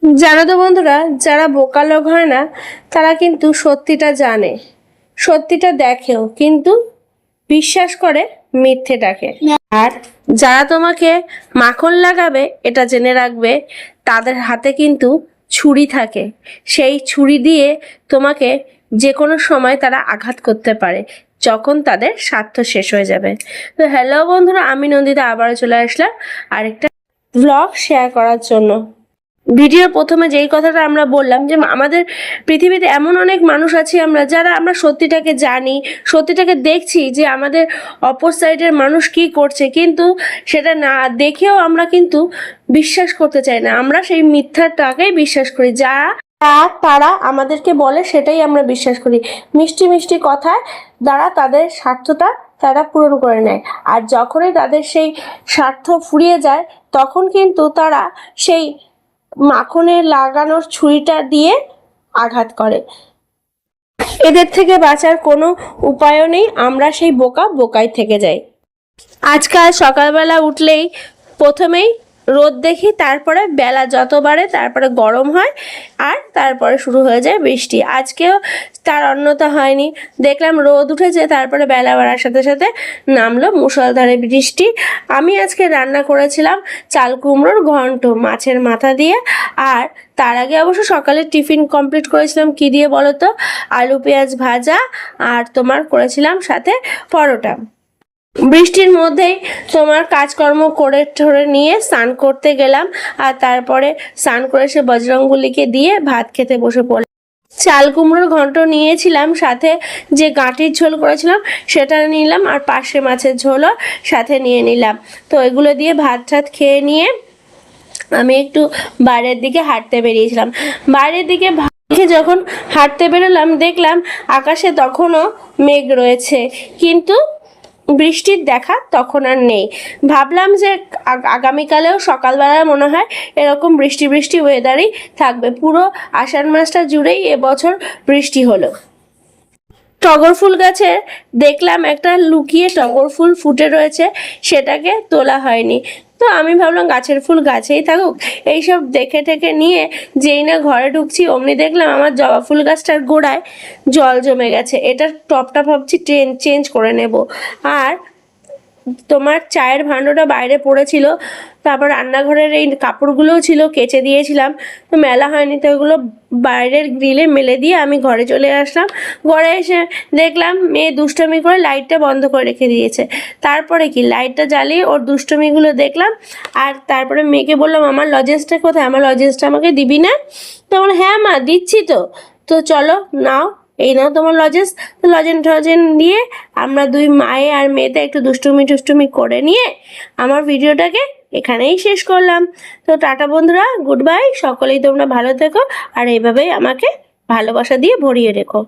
জানো তো বন্ধুরা, যারা বোকা লোক হয় না তারা কিন্তু সত্যিটা জানে, সত্যিটা দেখেও, কিন্তু বিশ্বাস করে মিথ্যেটাকে। আর যারা তোমাকে মাখন লাগাবে এটা জেনে রাখবে, তাদের হাতে কিন্তু ছুরি থাকে। সেই ছুরি দিয়ে তোমাকে যে কোনো সময় তারা আঘাত করতে পারে, যখন তাদের স্বার্থ শেষ হয়ে যাবে। তো হ্যালো বন্ধুরা, আমি নন্দিতা আবারও চলে আসলাম আরেকটা ব্লগ শেয়ার করার জন্য। ভিডিওর প্রথমে যেই কথাটা আমরা বললাম যে আমাদের পৃথিবীতে এমন অনেক মানুষ আছে যারা আমরা সত্যিটাকে জানি, সত্যিটাকে দেখছি যে আমাদের অপর সাইডের মানুষ কি করছে, কিন্তু সেটা না দেখেও আমরা কিন্তু বিশ্বাস করতে চাই না। আমরা সেই মিথ্যাটাকেই বিশ্বাস করি, তারা আমাদেরকে বলে সেটাই আমরা বিশ্বাস করি। মিষ্টি মিষ্টি কথায় দ্বারা তাদের স্বার্থটা তারা পূরণ করে নেয়, আর যখনই তাদের সেই স্বার্থ ফুরিয়ে যায় তখন কিন্তু তারা সেই মাখনের লাগানোর ছুরিটা দিয়ে আঘাত করে। এদের থেকে বাঁচার কোনো উপায়ও নেই, আমরা সেই বোকাই থেকে যাই। আজকাল সকালবেলা উঠলেই প্রথমেই রোদ দেখি, তারপরে বেলা যত বাড়ে তারপরে গরম হয়, আর তারপরে শুরু হয়ে যায় বৃষ্টি। আজকেও তার অন্যতা হয়নি, দেখলাম রোদ উঠেছে, তারপরে বেলা বাড়ার সাথে সাথে নামলো মুষলধারে বৃষ্টি। আমি আজকে রান্না করেছিলাম চাল কুমড়োর ঘন্ট মাছের মাথা দিয়ে, আর তার আগে অবশ্য সকালে টিফিন কমপ্লিট করেছিলাম কি দিয়ে বলো তো, আলু পেঁয়াজ ভাজা, আর তোমার করেছিলাম সাথে পরোটা। বৃষ্টির মধ্যেই তোমার কাজকর্ম করে ঠরে নিয়ে স্নান করতে গেলাম, আর তারপরে স্নান করে সে বজরংবলীকে দিয়ে ভাত খেতে বসে পড়লাম। চাল কুমড়োর ঘন্ট নিয়েছিলাম, সাথে যে গাঁটির ঝোল করেছিলাম সেটা নিলাম, আর পার্শে মাছের ঝোলও সাথে নিয়ে নিলাম। তো এগুলো দিয়ে ভাত টাত খেয়ে নিয়ে আমি একটু বাইরের দিকে হাঁটতে বেরিয়েছিলাম। বাইরের দিকে যখন হাঁটতে বেরোলাম দেখলাম আকাশে তখনও মেঘ রয়েছে, কিন্তু বৃষ্টির দেখা তখন আর নেই। ভাবলাম যে আগামীকালেও সকালবেলায় মনে হয় এরকম বৃষ্টি বৃষ্টি ওয়েদারই থাকবে। পুরো আষাঢ় মাসটা জুড়েই এবছর বৃষ্টি হলো। টগর ফুল গাছে দেখলাম একটা লুকিয়ে টগর ফুল ফুটে রয়েছে, সেটাকে তোলা হয়নি। তো আমি ভাবলাম গাছের ফুল গাছেই থাকুক, এইসব দেখে ঠেকে নিয়ে যেই না ঘরে ঢুকছি অমনি দেখলাম আমার জবা ফুল গাছটার গোড়ায় জল জমে গেছে। এটার টপটা ভাবছি চেঞ্জ করে নেব। আর তোমার চায়ের ভাণ্ডটা বাইরে পড়েছিল, তারপর রান্নাঘরের এই কাপড়গুলোও ছিল, কেচে দিয়েছিলাম, তো মেলা হয়নি, তো ওগুলো বাইরের গ্রিলে মেলে দিয়ে আমি ঘরে চলে আসলাম। ঘরে এসে দেখলাম মেয়ে দুষ্টমি করে লাইটটা বন্ধ করে রেখে দিয়েছে। তারপরে কি লাইটটা জ্বালিয়ে ওর দুষ্টমিগুলো দেখলাম, আর তারপরে মেয়েকে বললাম আমার লজেন্সটা কোথায়, আমার লজেন্সটা আমাকে দিবি না? তো বললাম হ্যাঁ মা দিচ্ছি তো, তো চলো নাও, এই নাও তোমার লজেন্স। তো লজেন্স দিয়ে আমরা দুই মায়ে আর মেয়েতে একটু দুষ্টুমি করে নিয়ে আমার ভিডিওটাকে এখানেই শেষ করলাম। তো টাটা বন্ধুরা, গুড বাই, সকলেই তোমরা ভালো থেকো, আর এইভাবেই আমাকে ভালোবাসা দিয়ে ভরিয়ে রেখো।